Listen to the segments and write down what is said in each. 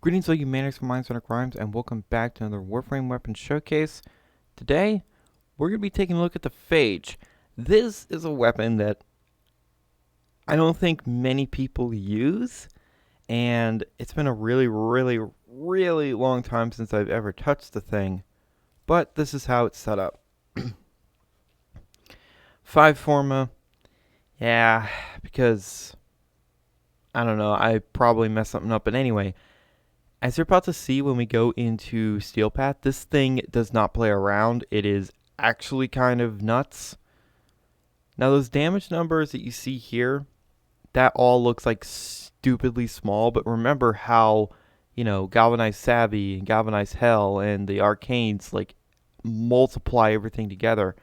Greetings all you maniacs from Minds Under Crimes, and welcome back to another Warframe weapons showcase. Today, we're going to be taking a look at the Phage. This is a weapon that I don't think many people use, and it's been a really long time since I've ever touched the thing, but this is how it's set up. 5 Forma, yeah, because, I don't know, I probably messed something up, but anyway. As you're about to see when we go into Steel Path, this thing does not play around. It is actually kind of nuts. Now those damage numbers that you see here, that all looks like stupidly small, but remember how, Galvanized Savvy and Galvanized Hell and the Arcanes like multiply everything together.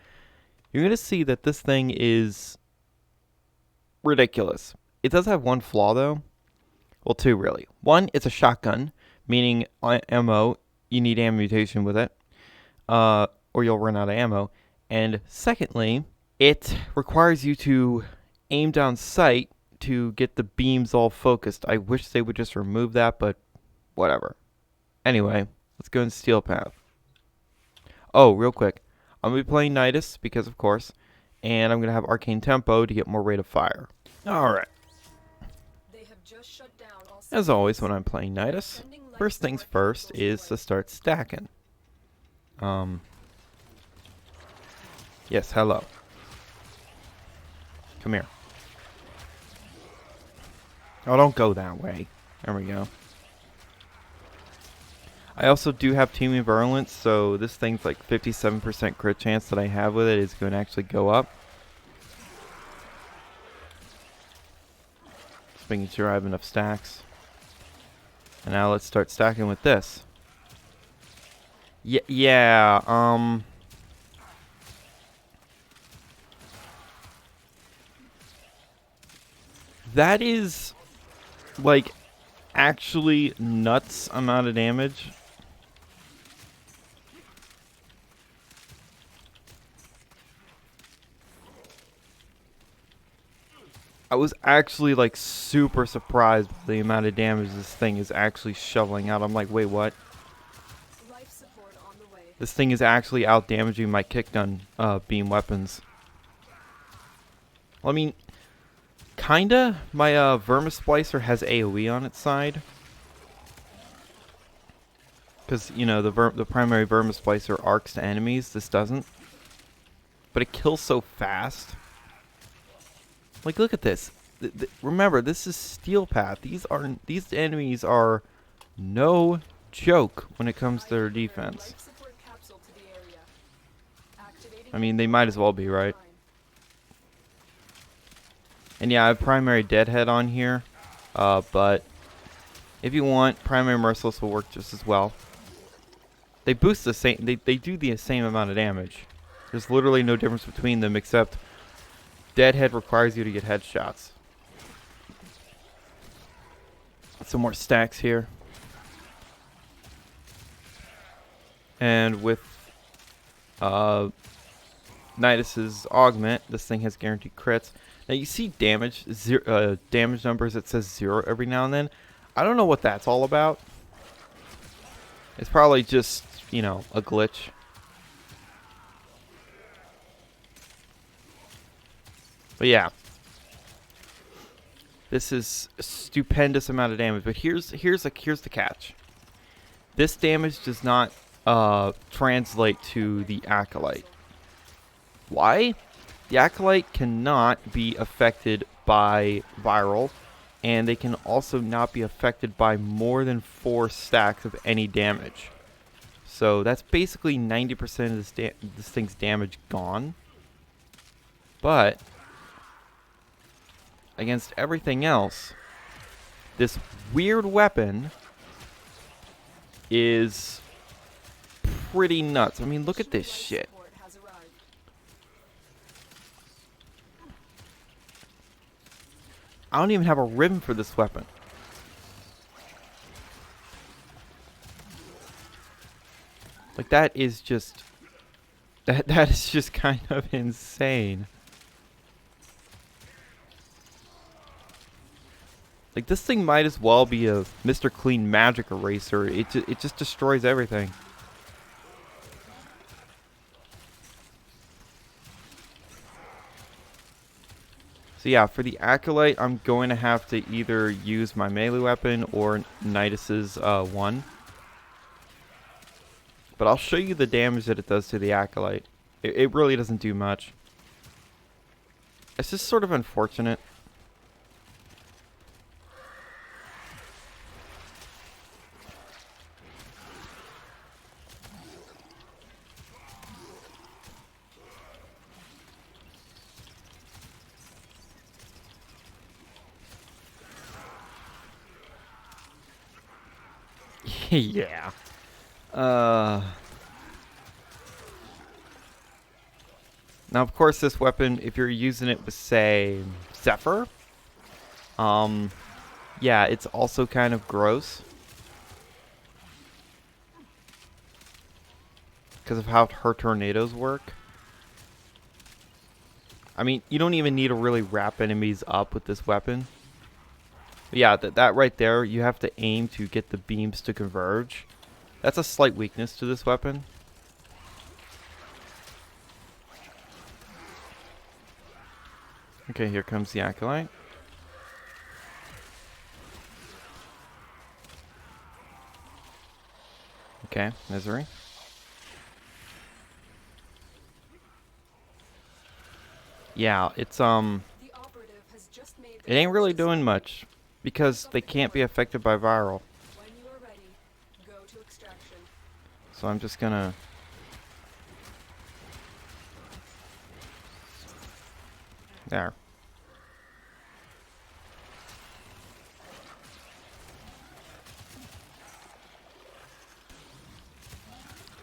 You're going to see that this thing is ridiculous. It does have one flaw though. Well, two really. One, it's a shotgun, meaning ammo, you need ammunition with it, or you'll run out of ammo. And secondly, it requires you to aim down sight to get the beams all focused. I wish they would just remove that, but whatever. Anyway, let's go in Steel Path. Oh, real quick. I'm going to be playing Nidus, because of course, and I'm going to have Arcane Tempo to get more rate of fire. Alright. As always when I'm playing Nidus, first things first is to start stacking. Yes, hello. Come here. Oh, don't go that way. There we go. I also do have Teaming Virulence, so this thing's like 57% crit chance that I have with it is going to actually go up. Just making sure I have enough stacks. And now let's start stacking with this. That is, like, actually nuts amount of damage. I was actually like super surprised by the amount of damage this thing is actually shoveling out. I'm like, wait, what? This thing is actually out damaging my kick gun beam weapons. Well, I mean, kinda. My Vermisplicer has AoE on its side. Because, the primary Vermisplicer arcs to enemies. This doesn't. But it kills so fast. Like, look at this. Remember, this is Steel Path. These enemies are no joke when it comes to their defense. I mean, they might as well be, right? And yeah, I have primary Deadhead on here, but if you want, primary Merciless will work just as well. They boost the same. They do the same amount of damage. There's literally no difference between them except Deadhead requires you to get headshots. Some more stacks here. And with Nidus's augment, this thing has guaranteed crits. Now you see damage numbers that says 0 every now and then. I don't know what that's all about. It's probably just, a glitch. But yeah, this is a stupendous amount of damage. But here's the catch. This damage does not translate to the Acolyte. Why? The Acolyte cannot be affected by viral, and they can also not be affected by more than 4 stacks of any damage. So that's basically 90% of this thing's damage gone. But against everything else, this weird weapon is pretty nuts. I mean, look at this shit. I don't even have a ribbon for this weapon. Like, that is just kind of insane. Like, this thing might as well be a Mr. Clean magic eraser. It just destroys everything. So yeah, for the Acolyte, I'm going to have to either use my melee weapon or Nidus's 1. But I'll show you the damage that it does to the Acolyte. It really doesn't do much. It's just sort of unfortunate. Yeah. Now, of course, this weapon, if you're using it with, say, Zephyr, yeah, it's also kind of gross. Because of how her tornadoes work. I mean, you don't even need to really wrap enemies up with this weapon. But yeah, that right there, you have to aim to get the beams to converge. That's a slight weakness to this weapon. Okay, here comes the Acolyte. Okay, Misery. Yeah, it's it ain't really doing much because they can't be affected by viral. So I'm just gonna there.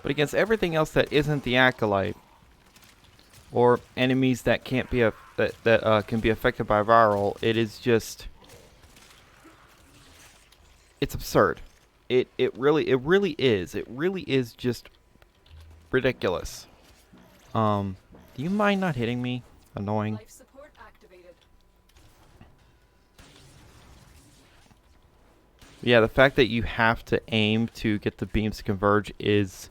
But against everything else that isn't the Acolyte, or enemies that can't be can be affected by viral, it is just it's absurd. It really is. It really is just ridiculous. Do you mind not hitting me? Annoying. Life support activated. Yeah, the fact that you have to aim to get the beams to converge is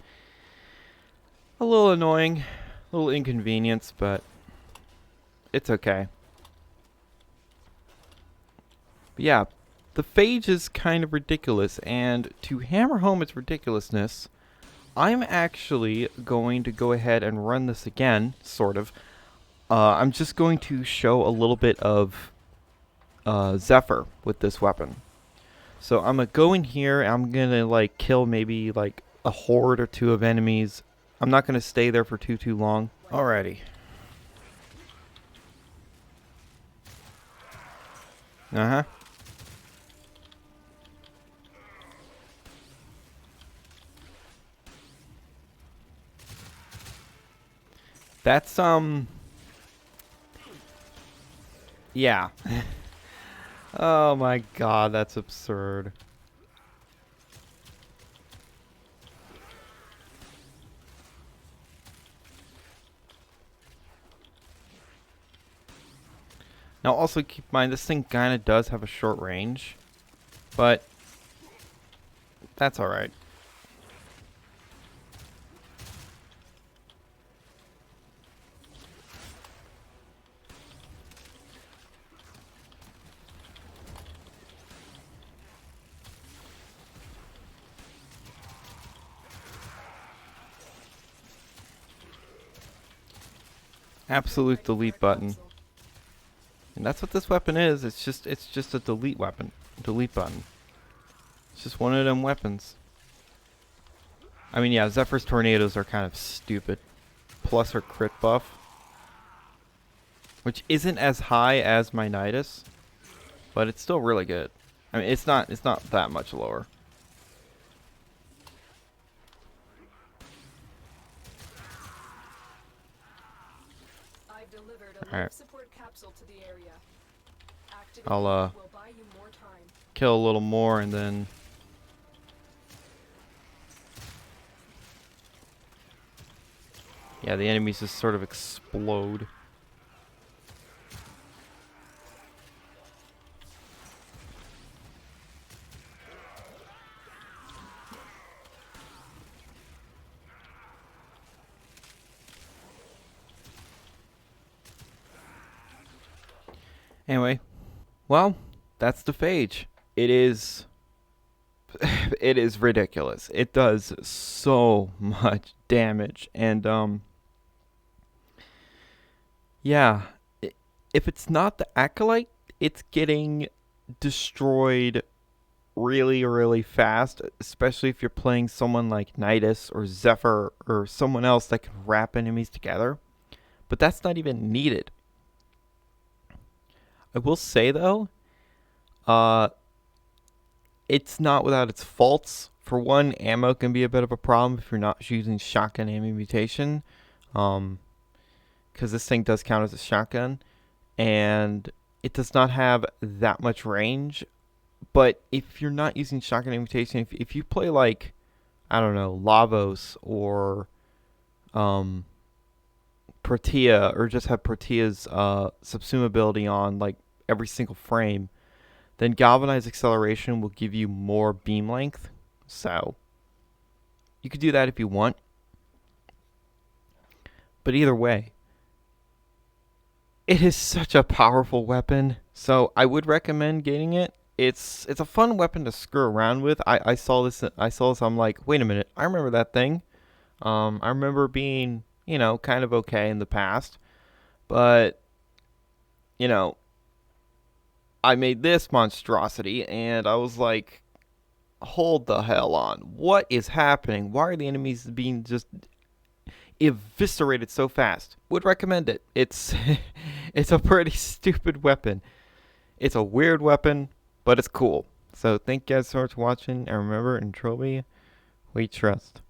a little annoying, a little inconvenience, but it's okay. But yeah, the Phage is kind of ridiculous, and to hammer home its ridiculousness, I'm actually going to go ahead and run this again, sort of. I'm just going to show a little bit of Zephyr with this weapon. So I'm going to go in here, and I'm going to like kill maybe like a horde or two of enemies. I'm not going to stay there for too long. Alrighty. Uh-huh. That's, yeah. Oh my god, that's absurd. Now also keep in mind, this thing kind of does have a short range, but that's alright. Absolute delete button. And that's what this weapon is. It's just a delete weapon. Delete button. It's just one of them weapons. I mean, yeah, Zephyr's tornadoes are kind of stupid. Plus her crit buff, which isn't as high as my Nidus, but it's still really good. I mean, it's not that much lower. I've delivered a life support capsule to the area. I'll will buy you more time. kill a little more and then yeah, the enemies just sort of explode. Anyway, well, that's the Phage. It is it is ridiculous. It does so much damage, and yeah, if it's not the acolyte, it's getting destroyed really, really fast, especially if you're playing someone like Nidus or Zephyr or someone else that can wrap enemies together. But that's not even needed. I will say though, uh, it's not without its faults. For one, ammo can be a bit of a problem if you're not using shotgun ammo mutation, um, because this thing does count as a shotgun, and it does not have that much range. But if you're not using shotgun ammo mutation, if you play like I don't know Lavos or um, Protea, or just have Protea's subsumability on like every single frame, then galvanized acceleration will give you more beam length. So you could do that if you want. But either way, it is such a powerful weapon. So I would recommend getting it. It's a fun weapon to screw around with. I saw this. I'm like, wait a minute. I remember that thing. I remember being kind of okay in the past, but you know I made this monstrosity, and I was like, hold the hell on. What is happening? Why are the enemies being just eviscerated so fast? Would recommend it. It's it's a pretty stupid weapon. It's a weird weapon, but it's cool. So thank you guys so much for watching, and remember, in Trilby, we trust.